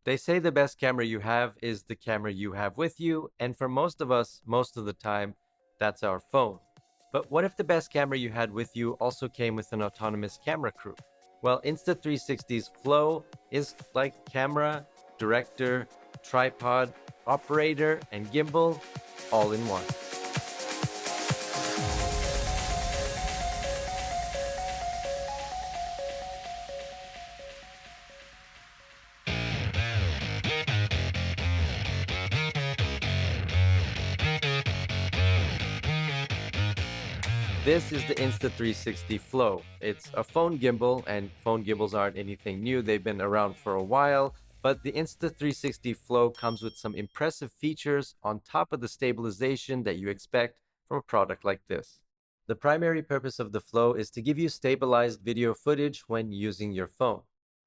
They say the best camera you have is the camera you have with you, and for most of us, most of the time, that's our phone. But what if the best camera you had with you also came with an autonomous camera crew? Well, Insta360's Flow is like camera, director, tripod, operator, and gimbal all in one. This is the Insta360 Flow. It's a phone gimbal, and phone gimbals aren't anything new. They've been around for a while, but the Insta360 Flow comes with some impressive features on top of the stabilization that you expect from a product like this. The primary purpose of the Flow is to give you stabilized video footage when using your phone.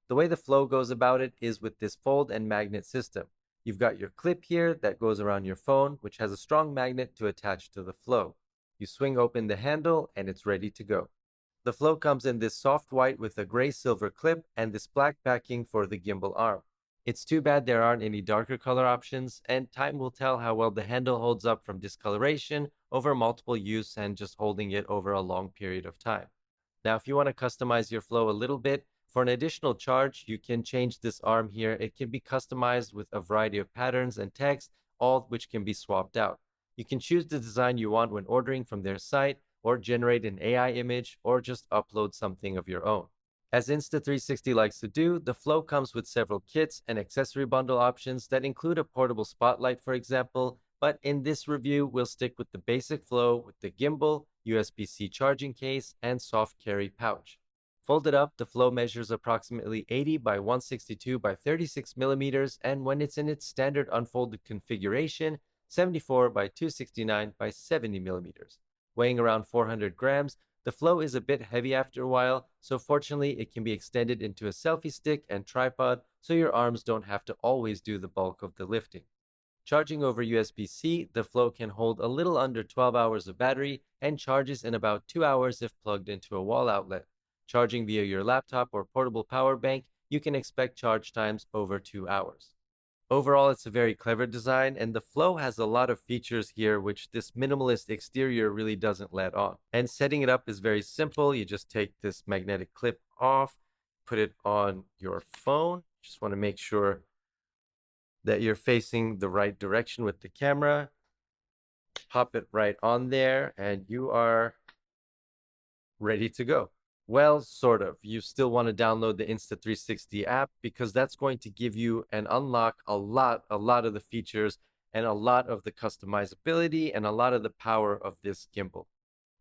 The way the Flow goes about it is with this fold and magnet system. You've got your clip here that goes around your phone, which has a strong magnet to attach to the Flow. You swing open the handle and it's ready to go. The Flow comes in this soft white with a gray silver clip and this black backing for the gimbal arm. It's too bad there aren't any darker color options, and time will tell how well the handle holds up from discoloration over multiple use and just holding it over a long period of time. Now, if you want to customize your Flow a little bit, for an additional charge, you can change this arm here. It can be customized with a variety of patterns and text, all which can be swapped out. You can choose the design you want when ordering from their site, or generate an AI image, or just upload something of your own. As Insta360 likes to do, the Flow comes with several kits and accessory bundle options that include a portable spotlight, for example, but in this review, we'll stick with the basic Flow with the gimbal, USB-C charging case, and soft carry pouch. Folded up, the Flow measures approximately 80 by 162 by 36 millimeters, and when it's in its standard unfolded configuration, 74 by 269 by 70 millimeters. Weighing around 400 grams, the Flow is a bit heavy after a while, so fortunately it can be extended into a selfie stick and tripod so your arms don't have to always do the bulk of the lifting. Charging over USB-C, the Flow can hold a little under 12 hours of battery and charges in about 2 hours if plugged into a wall outlet. Charging via your laptop or portable power bank, you can expect charge times over 2 hours. Overall, it's a very clever design, and the Flow has a lot of features here which this minimalist exterior really doesn't let on. And setting it up is very simple. You just take this magnetic clip off, put it on your phone. Just want to make sure that you're facing the right direction with the camera. Pop it right on there, and you are ready to go. Well, sort of. You still want to download the Insta360 app because that's going to give you and unlock a lot of the features and a lot of the customizability and a lot of the power of this gimbal.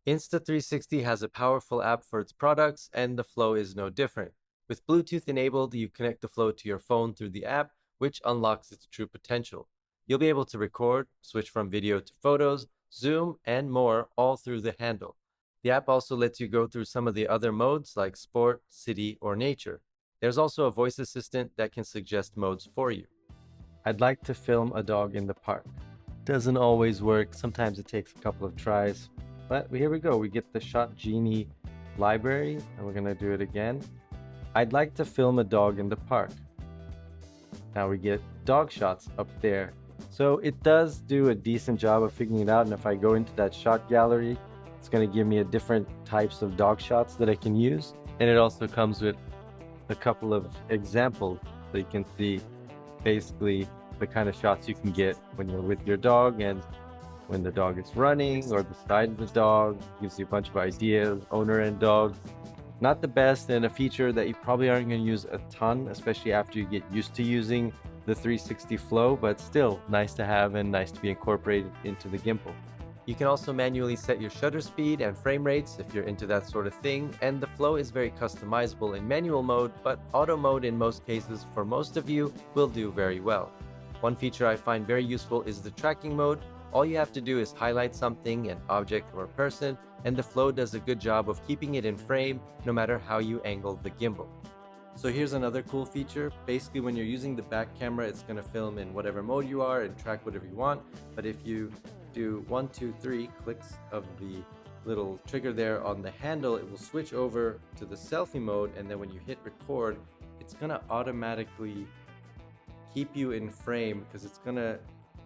Insta360 has a powerful app for its products, and the Flow is no different. With Bluetooth enabled, you connect the Flow to your phone through the app, which unlocks its true potential. You'll be able to record, switch from video to photos, zoom, and more, all through the handle. The app also lets you go through some of the other modes like sport, city, or nature. There's also a voice assistant that can suggest modes for you. I'd like to film a dog in the park. Doesn't always work. Sometimes it takes a couple of tries. But here we go. We get the Shot Genie library, and we're going to do it again. I'd like to film a dog in the park. Now we get dog shots up there. So it does do a decent job of figuring it out. And if I go into that shot gallery, it's going to give me a different types of dog shots that I can use. And it also comes with a couple of examples so you can see basically the kind of shots you can get when you're with your dog and when the dog is running, or the side of the dog. Gives you a bunch of ideas, owner and dog. Not the best, and a feature that you probably aren't going to use a ton, especially after you get used to using the 360 Flow, but still nice to have and nice to be incorporated into the gimbal. You can also manually set your shutter speed and frame rates if you're into that sort of thing, and the Flow is very customizable in manual mode, but auto mode in most cases for most of you will do very well. One feature I find very useful is the tracking mode. All you have to do is highlight something, an object or a person, and the Flow does a good job of keeping it in frame no matter how you angle the gimbal. So here's another cool feature. Basically, when you're using the back camera, it's going to film in whatever mode you are and track whatever you want. But if you do 1, 2, 3 clicks of the little trigger there on the handle, it will switch over to the selfie mode, and then when you hit record, it's going to automatically keep you in frame because it's gonna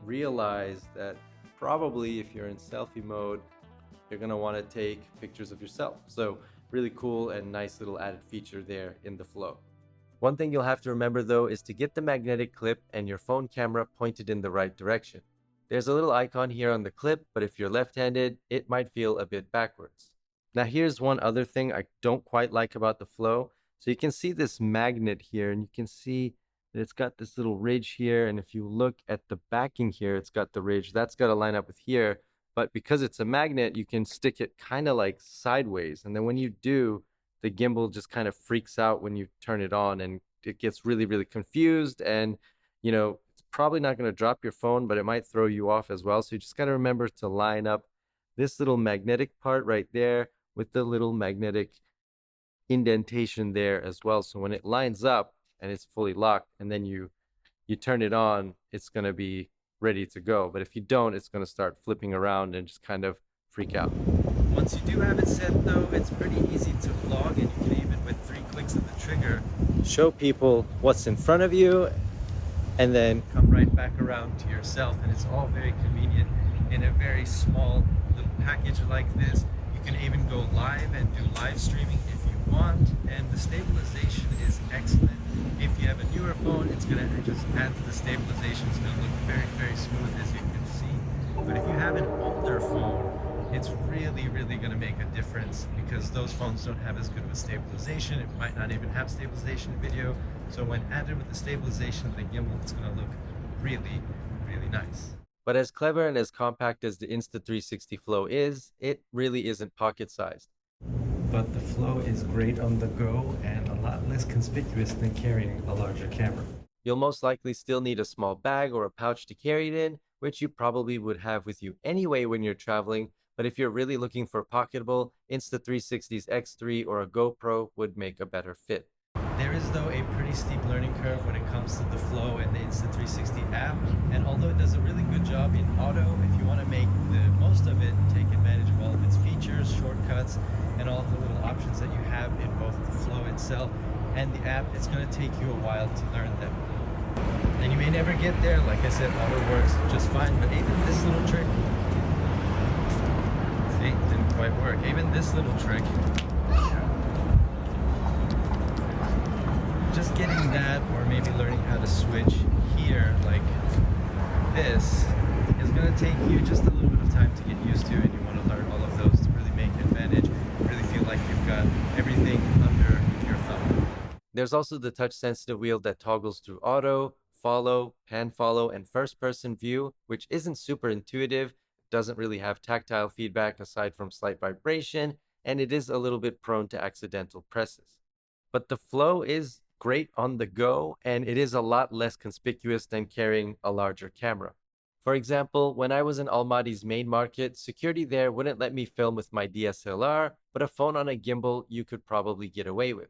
realize that probably if you're in selfie mode, you're gonna want to take pictures of yourself. So really cool and nice little added feature there in the Flow. One thing you'll have to remember though is to get the magnetic clip and your phone camera pointed in the right direction. There's a little icon here on the clip, but if you're left-handed, it might feel a bit backwards. Now here's one other thing I don't quite like about the Flow. So you can see this magnet here, and you can see that it's got this little ridge here, and if you look at the backing here, it's got the ridge. That's got to line up with here, but because it's a magnet, you can stick it kind of like sideways, and then when you do, the gimbal just kind of freaks out when you turn it on, and it gets really, really confused, and it's probably not going to drop your phone, but it might throw you off as well. So you just got to remember to line up this little magnetic part right there with the little magnetic indentation there as well. So when it lines up and it's fully locked, and then you turn it on, it's going to be ready to go. But if you don't, it's going to start flipping around and just kind of freak out. Once you do have it set though, it's pretty easy to vlog, and you can even, with 3 clicks of the trigger, show people what's in front of you and then come right back around to yourself. And it's all very convenient in a very small little package like this. You can even go live and do live streaming if you want, and the stabilization is excellent. If you have a newer phone, it's going to just add to the stabilization. It's going to look very, very smooth, as you can see. But if you have an older phone, it's really, really going to make a difference, because those phones don't have as good of a stabilization. It might not even have stabilization video. So when added with the stabilization of the gimbal, it's going to look really, really nice. But as clever and as compact as the Insta360 Flow is, it really isn't pocket-sized. But the Flow is great on the go and a lot less conspicuous than carrying a larger camera. You'll most likely still need a small bag or a pouch to carry it in, which you probably would have with you anyway when you're traveling. But if you're really looking for pocketable, Insta360's X3 or a GoPro would make a better fit. There is though a pretty steep learning curve when it comes to the Flow and the Insta360 app, and although it does a really good job in auto, if you want to make the most of it, take advantage of all of its features, shortcuts, and all of the little options that you have in both the Flow itself and the app, it's going to take you a while to learn them. And you may never get there. Like I said, auto works just fine, but even this little trick, see, didn't quite work. Even this little trick, just getting that, or maybe learning how to switch here like this, is going to take you just a little bit of time to get used to, and you want to learn all of those to really make advantage, really feel like you've got everything under your thumb. There's also the touch sensitive wheel that toggles through auto, follow, pan follow, and first person view, which isn't super intuitive, doesn't really have tactile feedback aside from slight vibration, and it is a little bit prone to accidental presses. But the Flow is great on the go, and it is a lot less conspicuous than carrying a larger camera. For example, when I was in Almaty's main market, security there wouldn't let me film with my DSLR, but a phone on a gimbal you could probably get away with.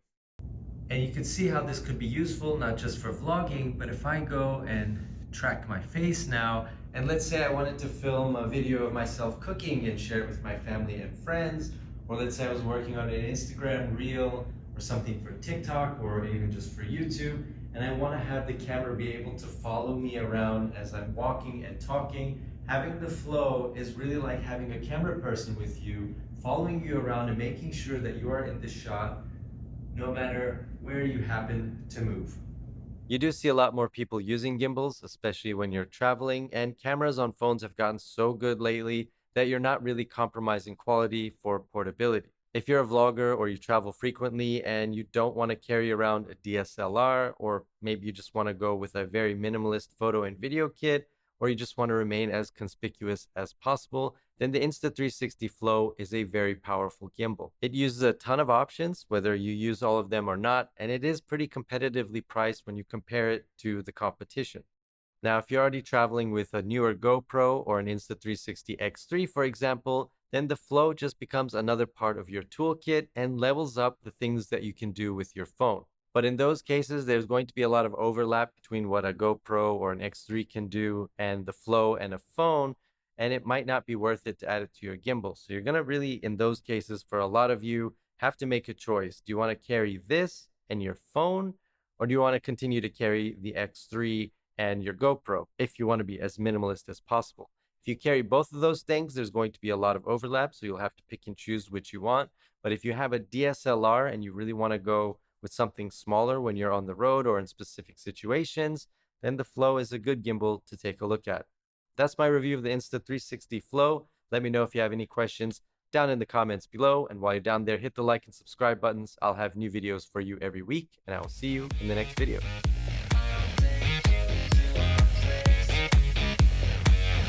And you can see how this could be useful, not just for vlogging, but if I go and track my face now, and let's say I wanted to film a video of myself cooking and share it with my family and friends, or let's say I was working on an Instagram reel or something for TikTok or even just for YouTube, and I want to have the camera be able to follow me around as I'm walking and talking. Having the Flow is really like having a camera person with you, following you around and making sure that you are in the shot no matter where you happen to move. You do see a lot more people using gimbals, especially when you're traveling, and cameras on phones have gotten so good lately that you're not really compromising quality for portability. If you're a vlogger or you travel frequently and you don't want to carry around a DSLR, or maybe you just want to go with a very minimalist photo and video kit, or you just want to remain as conspicuous as possible, then the Insta360 Flow is a very powerful gimbal. It uses a ton of options, whether you use all of them or not, and it is pretty competitively priced when you compare it to the competition. Now, if you're already traveling with a newer GoPro or an Insta360 X3, for example, then the Flow just becomes another part of your toolkit and levels up the things that you can do with your phone. But in those cases, there's going to be a lot of overlap between what a GoPro or an X3 can do and the Flow and a phone, and it might not be worth it to add it to your gimbal. So you're going to really, in those cases, for a lot of you, have to make a choice. Do you want to carry this and your phone, or do you want to continue to carry the X3 and your GoPro if you want to be as minimalist as possible. If you carry both of those things, there's going to be a lot of overlap, so you'll have to pick and choose which you want. But if you have a DSLR and you really want to go with something smaller when you're on the road or in specific situations, then the Flow is a good gimbal to take a look at. That's my review of the Insta360 Flow. Let me know if you have any questions down in the comments below. And while you're down there, hit the like and subscribe buttons. I'll have new videos for you every week, and I will see you in the next video.